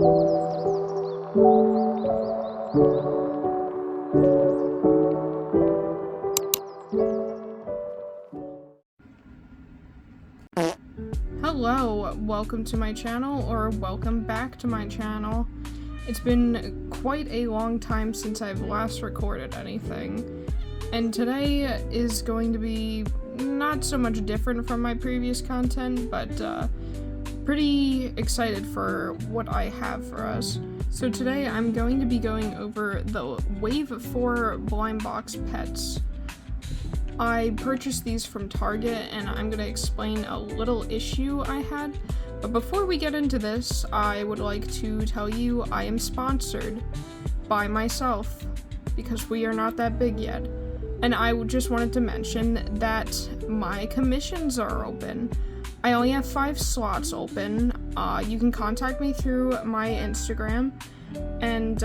Hello, welcome to my channel, or welcome back to my channel. It's been quite a long time since I've last recorded anything, and today is going to be not so much different from my previous content, but pretty excited for what I have for us. So today I'm going to be going over the Wave 4 blind box pets. I purchased these from Target, and I'm going to explain a little issue I had. But before we get into this, I would like to tell you I am sponsored by myself, because we are not that big yet. And I just wanted to mention that my commissions are open. I only have 5 slots open. You can contact me through my Instagram, and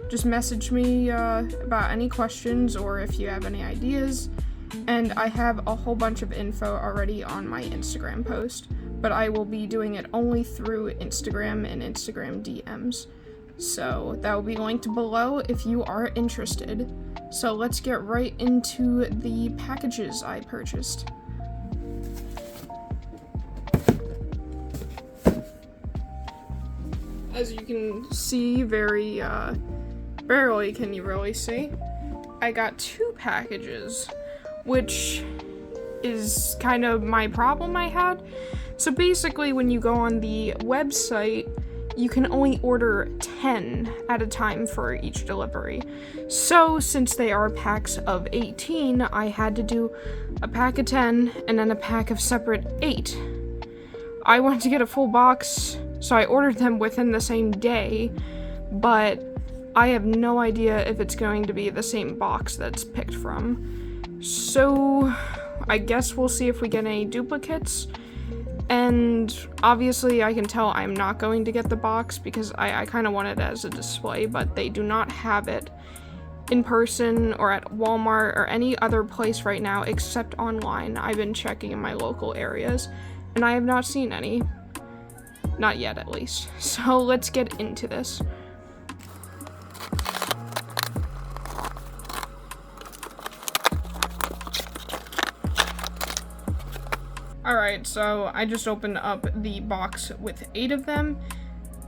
just message me about any questions or if you have any ideas. And I have a whole bunch of info already on my Instagram post, but I will be doing it only through Instagram and Instagram DMs. So that will be linked below if you are interested. So let's get right into the packages I purchased. As you can see, very barely can you really see, I got 2 packages, which is kind of my problem I had. So basically, when you go on the website, you can only order 10 at a time for each delivery. So since they are packs of 18, I had to do a pack of 10 and then a pack of separate 8. I wanted to get a full box, so I ordered them within the same day, but I have no idea if it's going to be the same box that's picked from. So I guess we'll see if we get any duplicates. And obviously I can tell I'm not going to get the box because I kind of want it as a display, but they do not have it in person or at Walmart or any other place right now except online. I've been checking in my local areas and I have not seen any. Not yet, at least. So let's get into this. Alright, so I just opened up the box with 8 of them,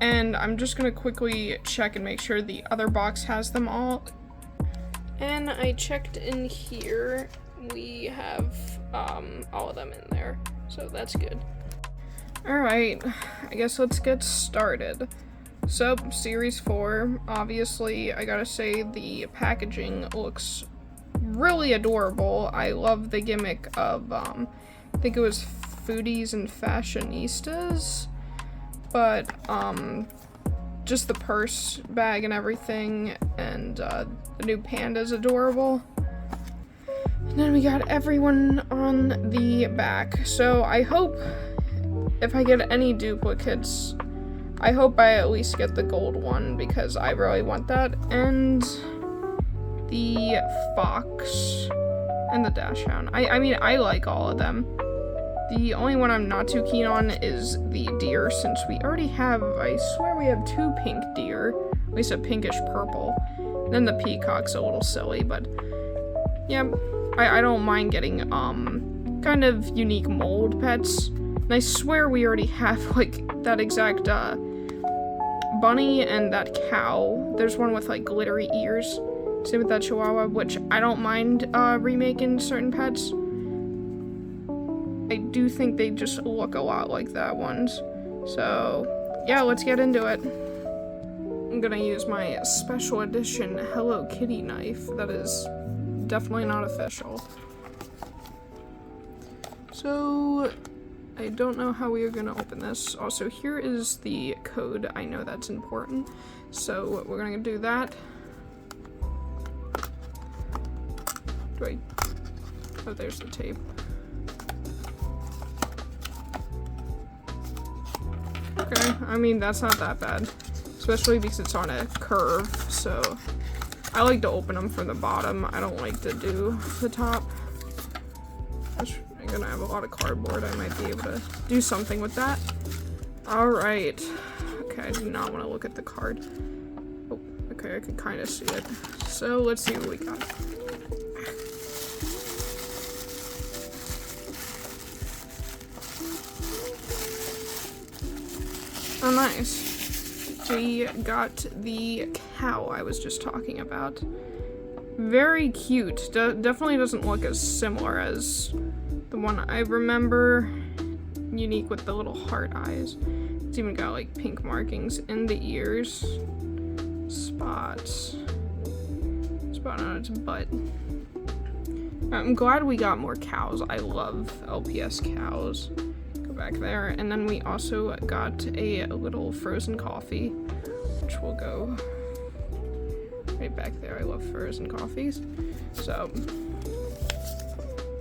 and I'm just gonna quickly check and make sure the other box has them all. And I checked in here, we have all of them in there, so that's good. Alright, I guess let's get started. So, Series 4, obviously, I gotta say the packaging looks really adorable. I love the gimmick of, I think it was Foodies and Fashionistas, but, just the purse bag and everything, and, the new panda's adorable. And then we got everyone on the back, so I hope, if I get any duplicates, I hope I at least get the gold one, because I really want that, and the fox, and the dachshund. I mean, I like all of them. The only one I'm not too keen on is the deer, since we already have, I swear we have 2 pink deer, at least a pinkish purple. And then the peacock's a little silly, but yeah, I don't mind getting, kind of unique mold pets. And I swear we already have, like, that exact, bunny and that cow. There's one with, like, glittery ears. Same with that chihuahua, which I don't mind, remaking certain pets. I do think they just look a lot like that ones. So, yeah, let's get into it. I'm gonna use my special edition Hello Kitty knife. That is definitely not official. So, I don't know how we are gonna open this. Also, here is the code. I know that's important. So, we're gonna do that. Oh, there's the tape. Okay, I mean, that's not that bad. Especially because it's on a curve, so I like to open them from the bottom. I don't like to do the top. I'm gonna have a lot of cardboard. I might be able to do something with that. Alright. Okay. Okay, I do not want to look at the card. Oh, okay, I can kind of see it. So let's see what we got. Oh, nice. We got the cow I was just talking about. Very cute. Definitely doesn't look as similar as the one I remember. Unique with the little heart eyes. It's even got like pink markings in the ears. Spots. Spot on its butt. I'm glad we got more cows. I love LPS cows. Go back there. And then we also got a little frozen coffee, which will go right back there. I love frozen coffees. So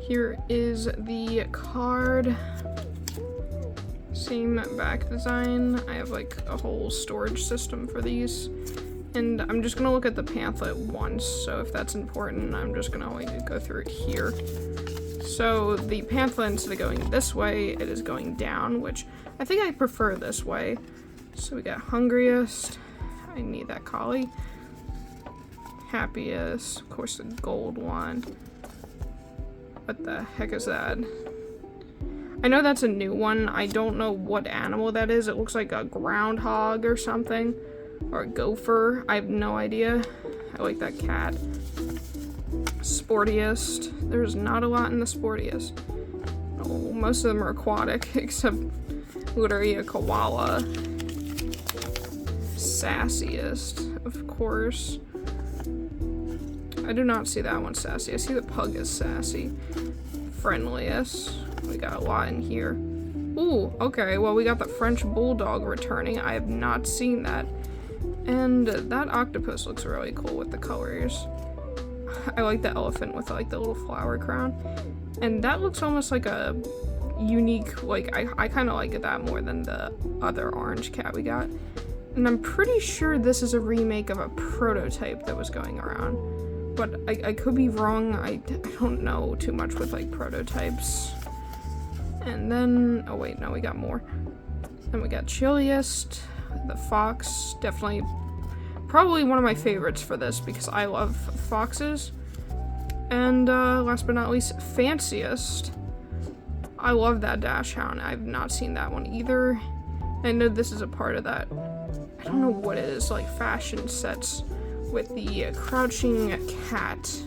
here is the card. Same back design. I have like a whole storage system for these. And I'm just gonna look at the pamphlet once, so if that's important, I'm just gonna like go through it here. So the pamphlet, instead of going this way, it is going down, which I think I prefer this way. So we got hungriest. I need that collie. Happiest, of course the gold one. What the heck is that? I know that's a new one. I don't know what animal that is. It looks like a groundhog or something. Or a gopher. I have no idea. I like that cat. Sportiest. There's not a lot in the sportiest. Oh, most of them are aquatic, except literally a koala. Sassiest, of course. I do not see that one sassy. I see the pug is sassy. Friendliest. We got a lot in here. Ooh, okay, well we got the French Bulldog returning. I have not seen that. And that octopus looks really cool with the colors. I like the elephant with like the little flower crown. And that looks almost like a unique, like, I kind of like that more than the other orange cat we got. And I'm pretty sure this is a remake of a prototype that was going around. But I could be wrong. I don't know too much with like prototypes. And then, oh wait, no, we got more. Then we got Chilliest, the fox, definitely, probably one of my favorites for this because I love foxes. And last but not least, Fanciest. I love that dash hound. I've not seen that one either. I know this is a part of that, I don't know what it is, like fashion sets with the crouching cat.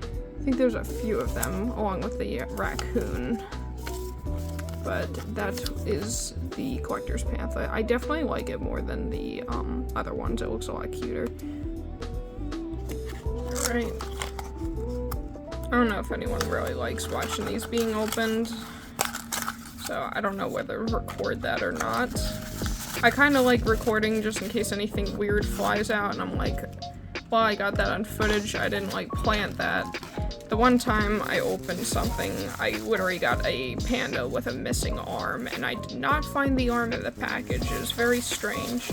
I think there's a few of them along with the raccoon. But that is the collector's pamphlet. I definitely like it more than the other ones. It looks a lot cuter. Alright. I don't know if anyone really likes watching these being opened. So I don't know whether to record that or not. I kind of like recording just in case anything weird flies out and I'm like, well, I got that on footage. I didn't like plant that. The one time I opened something, I literally got a panda with a missing arm, and I did not find the arm in the package. It was very strange.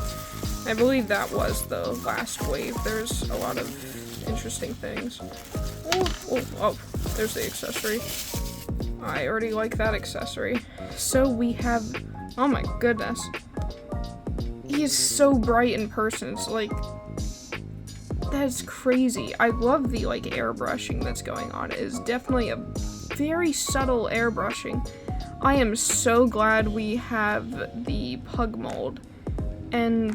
I believe that was the last wave. There's a lot of interesting things. Oh, there's the accessory. I already like that accessory. So we have, oh my goodness. He is so bright in person. It's like, that's crazy. I love the like airbrushing that's going on. It is definitely a very subtle airbrushing. I am so glad we have the pug mold. And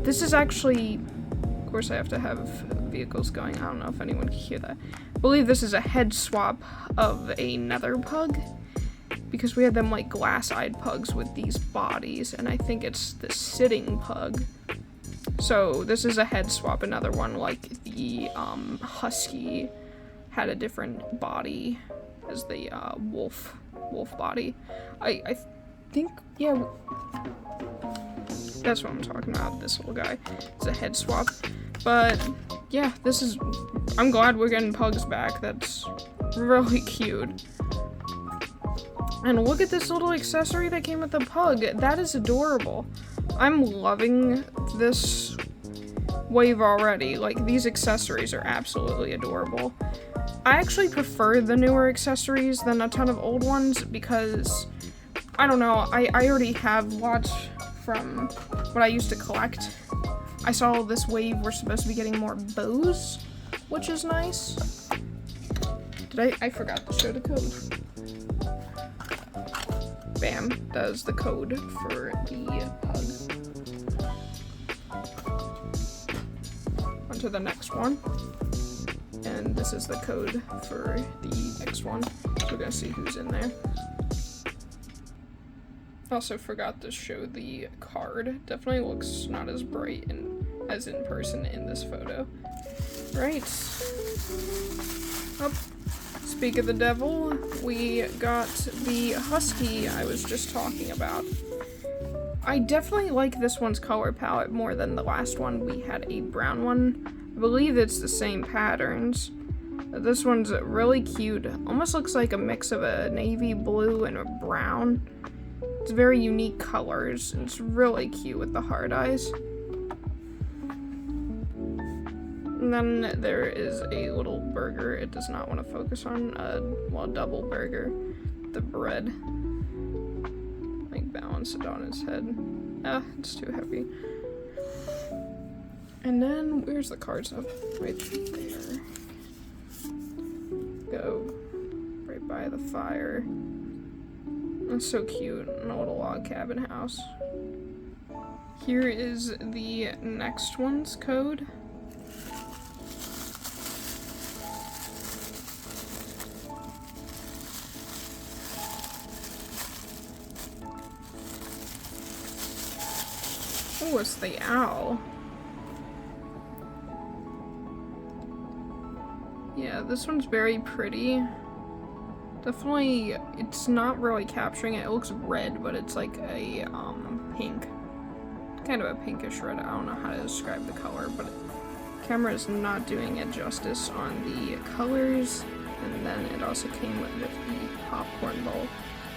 this is actually, of course I have to have vehicles going. I don't know if anyone can hear that. I believe this is a head swap of another pug. Because we had them like glass-eyed pugs with these bodies. And I think it's the sitting pug. So this is a head swap, another one like the husky had a different body as the wolf body. I think, yeah, that's what I'm talking about, this little guy. It's a head swap. But yeah, I'm glad we're getting pugs back. That's really cute. And look at this little accessory that came with the pug. That is adorable. I'm loving this wave already. Like, these accessories are absolutely adorable. I actually prefer the newer accessories than a ton of old ones because, I don't know, I already have lots from what I used to collect. I saw this wave we're supposed to be getting more bows, which is nice. I forgot to show the code. Bam, that is the code for the pug. On to the next one. And this is the code for the next one. So we're gonna see who's in there. Also forgot to show the card. Definitely looks not as bright as in person in this photo. Right. Oh. Speak of the devil, we got the husky I was just talking about. I definitely like this one's color palette more than the last one. We had a brown one. I believe it's the same patterns. This one's really cute. Almost looks like a mix of a navy blue and a brown. It's very unique colors, and it's really cute with the hard eyes. And then there is a little burger. It does not want to focus on double burger. The bread. Like balance it on his head. Ah, it's too heavy. And then where's the cards up? Right there. Go right by the fire. That's so cute in a little log cabin house. Here is the next one's code. Oh, it's the owl. Yeah, this one's very pretty. Definitely, it's not really capturing it. It looks red, but it's like a pink. Kind of a pinkish red. I don't know how to describe the color, but the camera is not doing it justice on the colors. And then it also came with the popcorn bowl.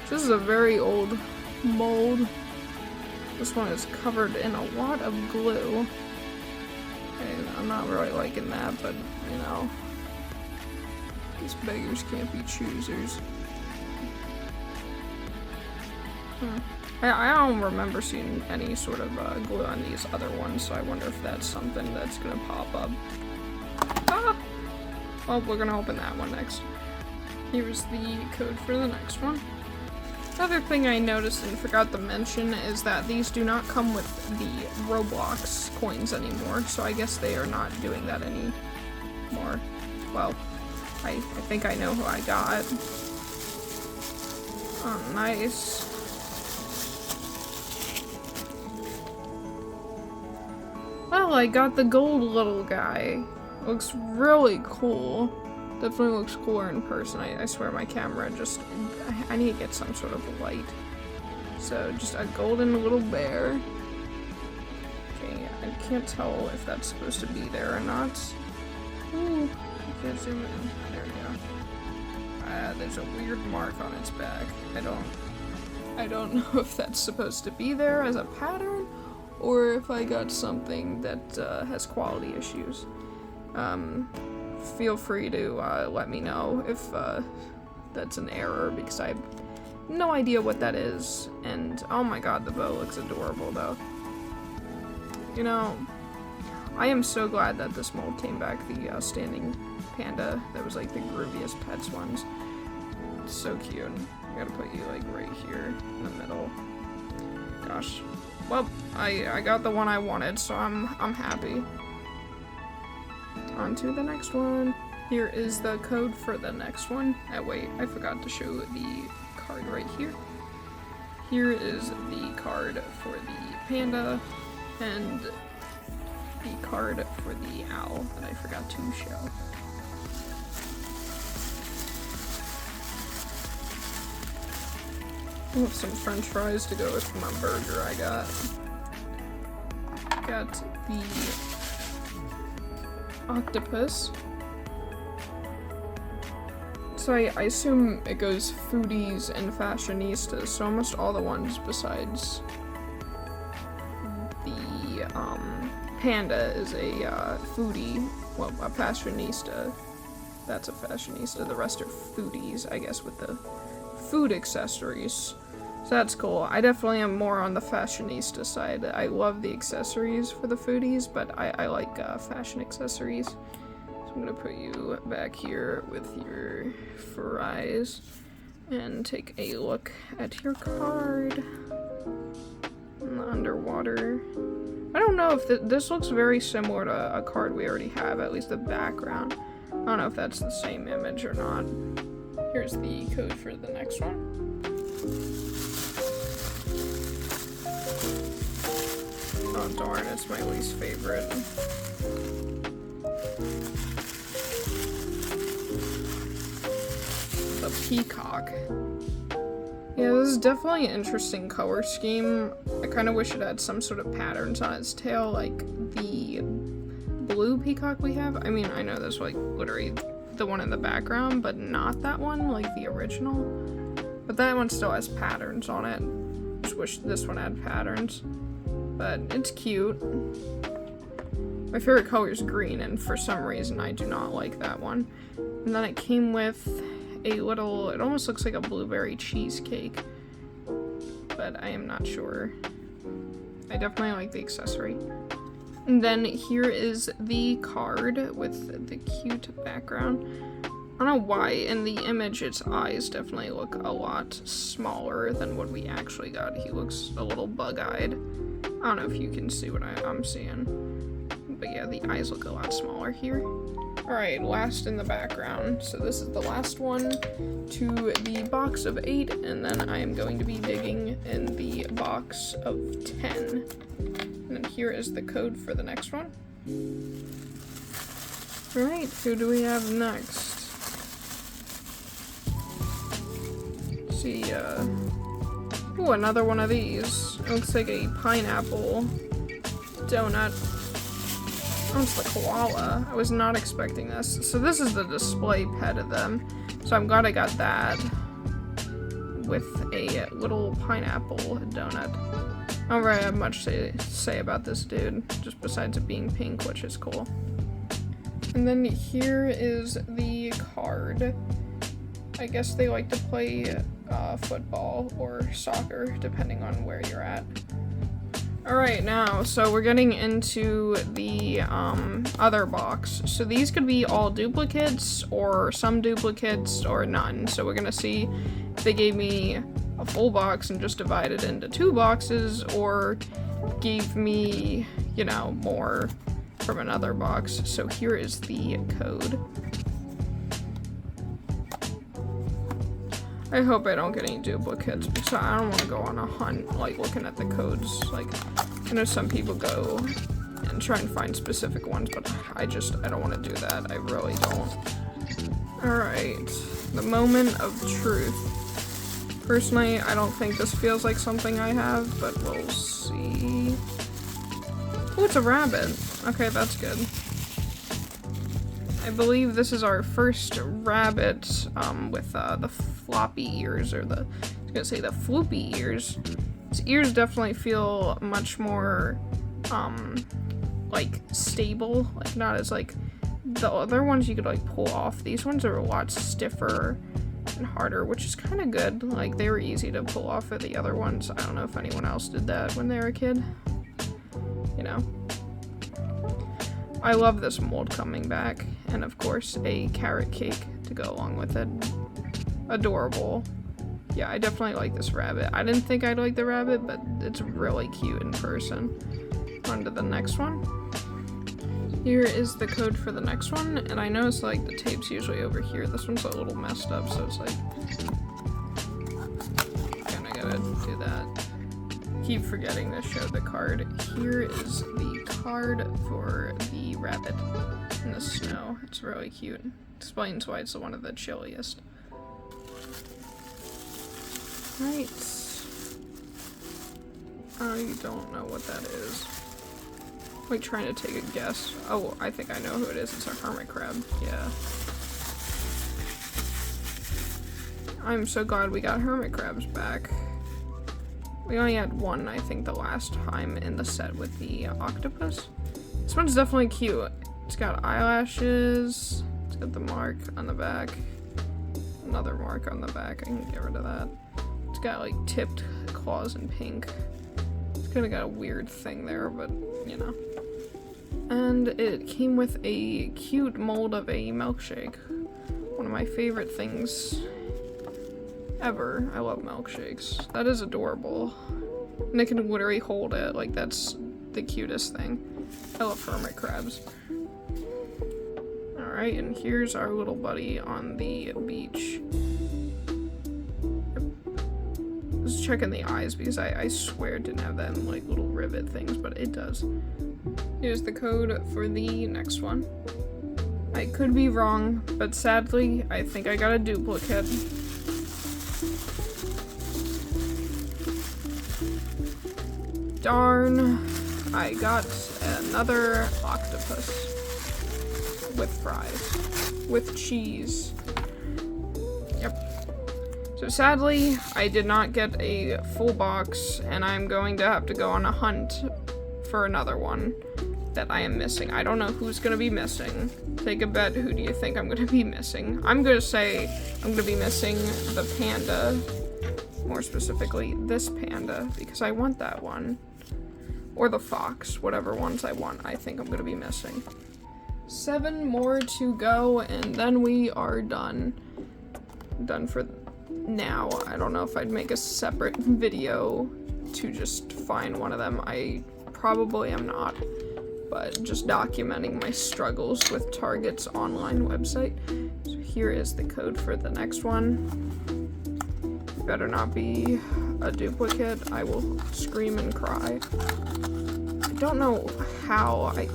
This is a very old mold. This one is covered in a lot of glue. And I'm not really liking that, but you know, these beggars can't be choosers. I don't remember seeing any sort of glue on these other ones, so I wonder if that's something that's gonna pop up. Ah! Well, we're gonna open that one next. Here's the code for the next one. Another thing I noticed and forgot to mention is that these do not come with the Roblox coins anymore, so I guess they are not doing that anymore. Well, I think I know who I got. Oh, nice. Well, I got the gold little guy. Looks really cool. Definitely looks cooler in person. I swear my camera just... I need to get some sort of light. So, just a golden little bear. Okay, I can't tell if that's supposed to be there or not. Ooh, I can't zoom in. There we go. There's a weird mark on its back. I don't know if that's supposed to be there as a pattern, or if I got something that has quality issues. Feel free to let me know if that's an error, because I have no idea what that is. And oh my god, the bow looks adorable though. You know, I am so glad that this mold came back, the standing panda that was like the grooviest pets ones. It's so cute. I gotta put you like right here in the middle. Gosh. Well, I got the one I wanted, so I'm happy. On to the next one. Here is the code for the next one. Wait, I forgot to show the card right here. Here is the card for the panda and the card for the owl that I forgot to show. I have some french fries to go with my burger I got. Got the octopus. So I assume it goes foodies and fashionistas, so almost all the ones besides the panda is a foodie, well, a fashionista. That's a fashionista. The rest are foodies, I guess, with the food accessories. So that's cool. I definitely am more on the fashionista side. I love the accessories for the foodies, but I like fashion accessories. So I'm gonna put you back here with your fries and take a look at your card. In the underwater. I don't know if this looks very similar to a card we already have, at least the background. I don't know if that's the same image or not. Here's the code for the next one. Oh darn, it's my least favorite. The peacock. Yeah, this is definitely an interesting color scheme. I kind of wish it had some sort of patterns on its tail, like the blue peacock we have. I mean, I know there's like literally the one in the background, but not that one, like the original. But that one still has patterns on it. Just wish this one had patterns. But it's cute. My favorite color is green, and for some reason I do not like that one. And then it came with a little, it almost looks like a blueberry cheesecake, but I am not sure. I definitely like the accessory. And then here is the card with the cute background. I don't know why in the image its eyes definitely look a lot smaller than what we actually got. He looks a little bug-eyed. I don't know if you can see what I'm seeing, but yeah, the eyes look a lot smaller here. Alright, last in the background. So this is the last one to the box of 8, and then I am going to be digging in the box of 10. And then here is the code for the next one. Alright, who do we have next? Let's see, ooh, another one of these. It looks like a pineapple donut. Oh, it's the koala. I was not expecting this. So this is the display pet of them. So I'm glad I got that. With a little pineapple donut. I don't really have much to say about this dude, just besides it being pink, which is cool. And then here is the card. I guess they like to play football or soccer, depending on where you're at. Alright, now, so we're getting into the other box. So these could be all duplicates, or some duplicates, or none. So we're gonna see if they gave me a full box and just divided into 2 boxes, or gave me, you know, more from another box. So here is the code. I hope I don't get any duplicates, because I don't want to go on a hunt, like, looking at the codes. Like, I know some people go and try and find specific ones, but I don't want to do that. I really don't. Alright, the moment of truth. Personally, I don't think this feels like something I have, but we'll see. Oh, it's a rabbit. Okay, that's good. I believe this is our first rabbit with the floppy ears, or I was gonna say the floopy ears. His ears definitely feel much more like stable, like not as like the other ones you could like pull off. These ones are a lot stiffer and harder, which is kind of good. Like they were easy to pull off of the other ones. I don't know if anyone else did that when they were a kid, you know. I love this mold coming back, and of course a carrot cake to go along with it. Adorable. Yeah, I definitely like this rabbit. I didn't think I'd like the rabbit, but it's really cute in person. On to the next one. Here is the code for the next one, and I noticed like the tape's usually over here. This one's a little messed up, so it's like kinda gotta do that. Keep forgetting to show the card. Here is the card for the rabbit in the snow. It's really cute. Explains why it's one of the chilliest. Right. I don't know what that is. Like trying to take a guess. Oh, I think I know who it is. It's a hermit crab. Yeah. I'm so glad we got hermit crabs back. We only had one, I think, the last time in the set with the octopus. This one's definitely cute. It's got eyelashes. It's got the mark on the back. Another mark on the back. I can get rid of that. It's got like tipped claws in pink. It's kind of got a weird thing there, but you know. And it came with a cute mold of a milkshake. One of my favorite things ever. I love milkshakes. That is adorable. And I can literally hold it. Like, that's the cutest thing. I love hermit crabs. Alright, and here's our little buddy on the beach. Just checking the eyes because I swear it didn't have them like little rivet things, but it does. Here's the code for the next one. I could be wrong, but sadly, I think I got a duplicate. Darn, I got another octopus with fries, with cheese. Yep. So sadly, I did not get a full box, and I'm going to have to go on a hunt for another one that I am missing. I don't know who's gonna be missing. Take a bet, who do you think I'm gonna be missing? I'm gonna say I'm gonna be missing the panda. More specifically, this panda, because I want that one. Or the fox, whatever ones I want, I think I'm gonna be missing. 7 more to go, and then we are done. Done for now. I don't know if I'd make a separate video to just find one of them. I probably am not, but just documenting my struggles with Target's online website. So here is the code for the next one. Better not be a duplicate. I will scream and cry. I don't know how I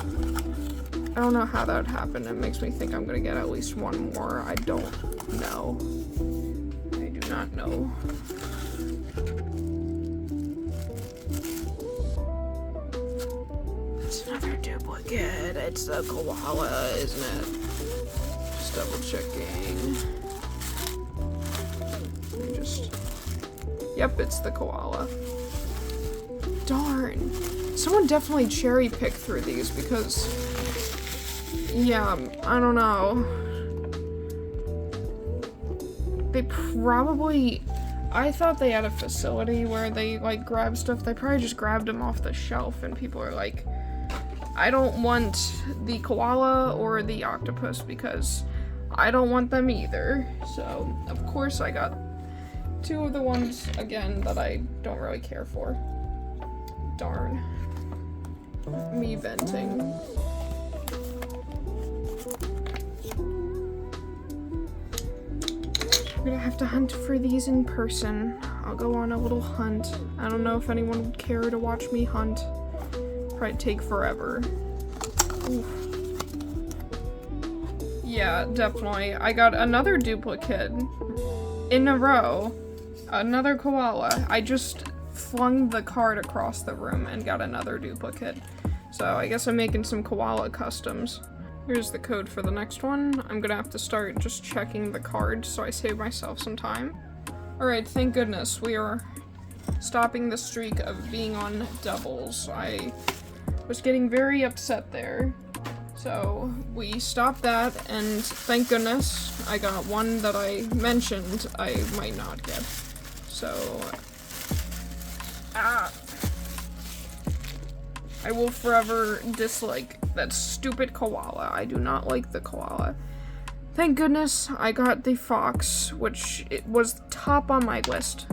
don't know how that would happen. It makes me think I'm gonna get at least one more. I don't know. I do not know. It's another duplicate. It's the koala, isn't it? Just double checking. Yep, it's the koala. Darn. Someone definitely cherry picked through these because, yeah, I don't know. They probably, I thought they had a facility where they like grab stuff. They probably just grabbed them off the shelf and people are like, I don't want the koala or the octopus because I don't want them either. So, of course I got 2 of the ones, again, that I don't really care for. Darn. Me venting. I'm gonna have to hunt for these in person. I'll go on a little hunt. I don't know if anyone would care to watch me hunt. Probably take forever. Oof. Yeah, definitely. I got another duplicate in a row. Another koala. I just flung the card across the room and got another duplicate. So I guess I'm making some koala customs. Here's the code for the next one. I'm gonna have to start just checking the card so I save myself some time. Alright, thank goodness we are stopping the streak of being on doubles. I was getting very upset there. So we stopped that, and thank goodness I got one that I mentioned I might not get. So, I will forever dislike that stupid koala. I do not like the koala. Thank goodness I got the fox, which it was top on my list.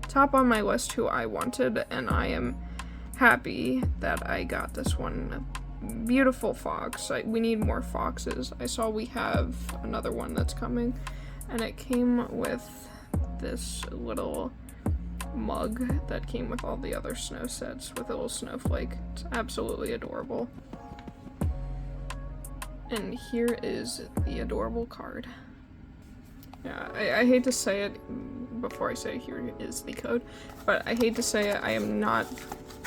Top on my list who I wanted, and I am happy that I got this one. Beautiful fox. We need more foxes. I saw we have another one that's coming, and it came with this little mug that came with all the other snow sets with a little snowflake. It's absolutely adorable. And here is the adorable card. Yeah, I hate to say it before I say here is the code, but I hate to say it, I am not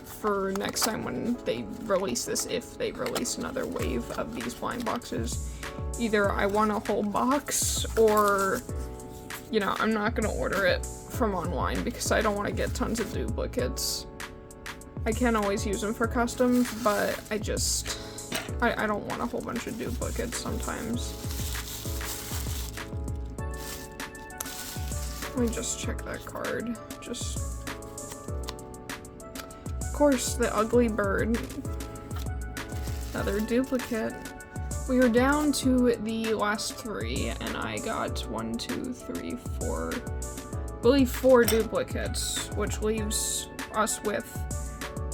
for next time when they release this, if they release another wave of these blind boxes. Either I want a whole box, or, you know, I'm not gonna order it from online because I don't want to get tons of duplicates. I can always use them for customs, but I don't want a whole bunch of duplicates sometimes. Let me just check that card. Of course, the ugly bird. Another duplicate. We are down to the last 3, and I got 1, 2, 3, 4, I believe 4 duplicates, which leaves us with,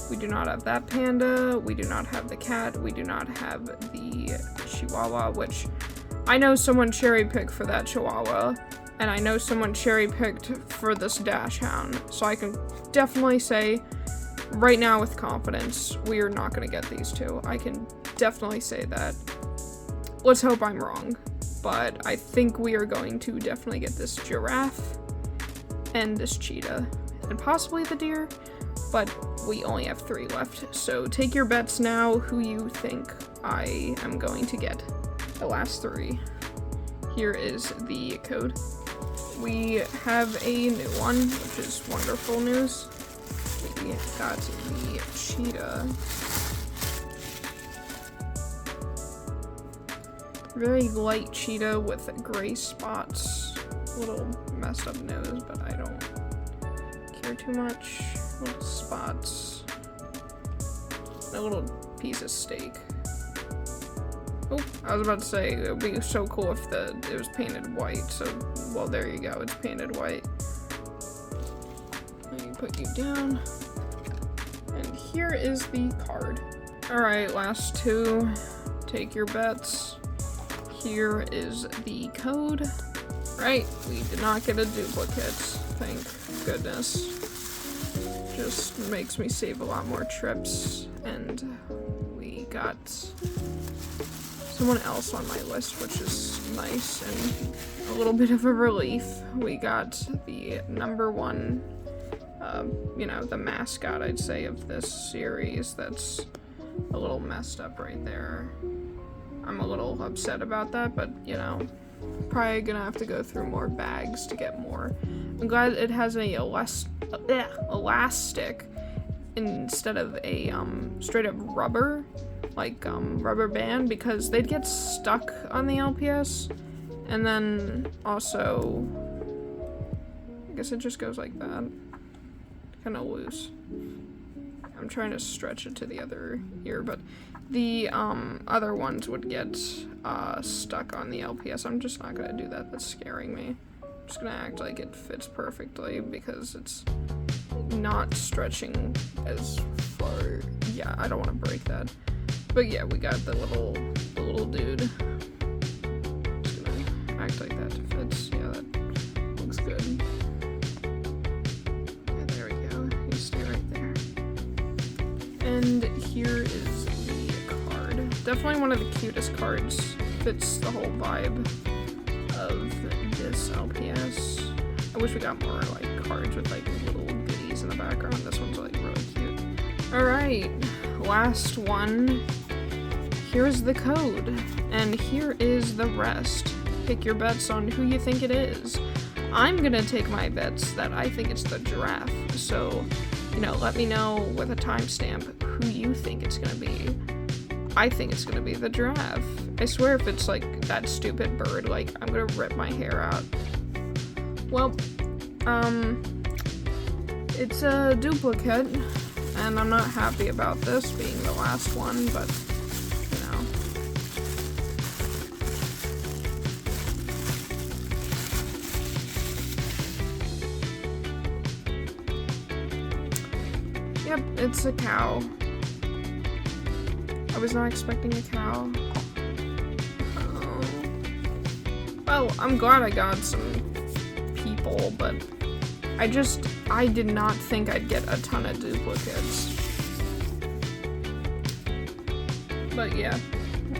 we do not have that panda, we do not have the cat, we do not have the chihuahua, which I know someone cherry-picked for that chihuahua, and I know someone cherry-picked for this dash hound, so I can definitely say, right now with confidence, we are not going to get these 2. I can definitely say that. Let's hope I'm wrong, but I think we are going to definitely get this giraffe and this cheetah and possibly the deer, but we only have 3 left. So take your bets now who you think I am going to get. The last 3. Here is the code. We have a new one, which is wonderful news. We got the cheetah. Very light cheetah with gray spots. A little messed up nose, but I don't care too much. Little spots. A little piece of steak. Oh, I was about to say, it would be so cool if it was painted white. So, well, there you go. It's painted white. Let me put you down. And here is the card. Alright, last 2. Take your bets. Here is the code. Right, we did not get a duplicate. Thank goodness. Just makes me save a lot more trips. And we got someone else on my list, which is nice and a little bit of a relief. We got the number 1, the mascot, I'd say, of this series. That's a little messed up right there. I'm a little upset about that, but, probably gonna have to go through more bags to get more. I'm glad it has a elastic instead of a straight up rubber, rubber band, because they'd get stuck on the LPS, and then also, I guess it just goes like that, kind of loose. I'm trying to stretch it to the other ear, but the other ones would get stuck on the LPS. I'm just not gonna do that. That's scaring me. I'm just gonna act like it fits perfectly because it's not stretching as far. Yeah, I don't want to break that. But yeah, we got the little dude. Just gonna act like that fits. Yeah, that looks good. Yeah, there we go. You stay right there. And here is the card. Definitely one of the cutest cards. Fits the whole vibe of this LPS. I wish we got more cards with little goodies in the background. This one's really cute. Alright, last one. Here's the code. And here is the rest. Pick your bets on who you think it is. I'm gonna take my bets that I think it's the giraffe. So, let me know with a timestamp who you think it's gonna be. I think it's gonna be the giraffe. I swear if it's that stupid bird, I'm gonna rip my hair out. Well, it's a duplicate, and I'm not happy about this being the last one, but, Yep, it's a cow. I was not expecting a cow. Oh. Well, I'm glad I got some people, but I did not think I'd get a ton of duplicates. But yeah,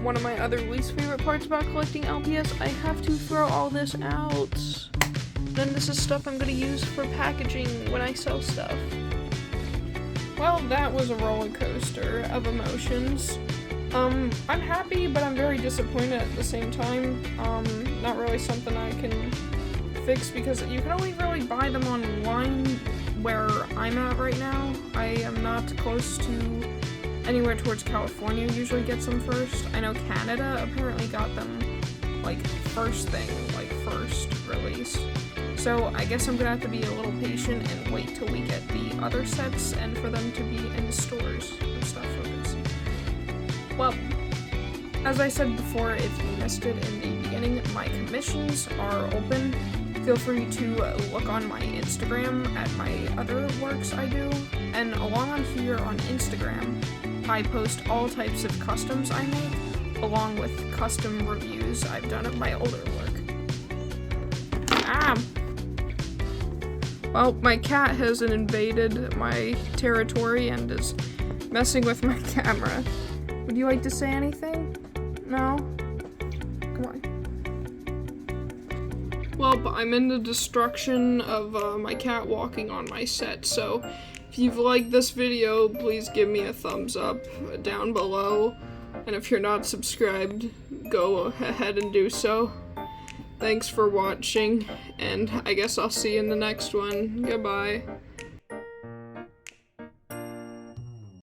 one of my other least favorite parts about collecting LPS, I have to throw all this out. Then this is stuff I'm gonna use for packaging when I sell stuff. Well, that was a roller coaster of emotions. I'm happy, but I'm very disappointed at the same time. Not really something I can fix because you can only really buy them online where I'm at right now. I am not close to anywhere towards California usually gets them first. I know Canada apparently got them first thing, first released. So I guess I'm gonna have to be a little patient and wait till we get the other sets and for them to be in the stores and stuff for this. Well, as I said before, if you missed it in the beginning, my commissions are open. Feel free to look on my Instagram at my other works I do, and along on here on Instagram, I post all types of customs I make, along with custom reviews I've done of my older work. Well, my cat has invaded my territory and is messing with my camera. Would you like to say anything? No? Come on. Well, I'm in the destruction of my cat walking on my set, so if you've liked this video, please give me a thumbs up down below, and if you're not subscribed, go ahead and do so. Thanks for watching, and I guess I'll see you in the next one. Goodbye.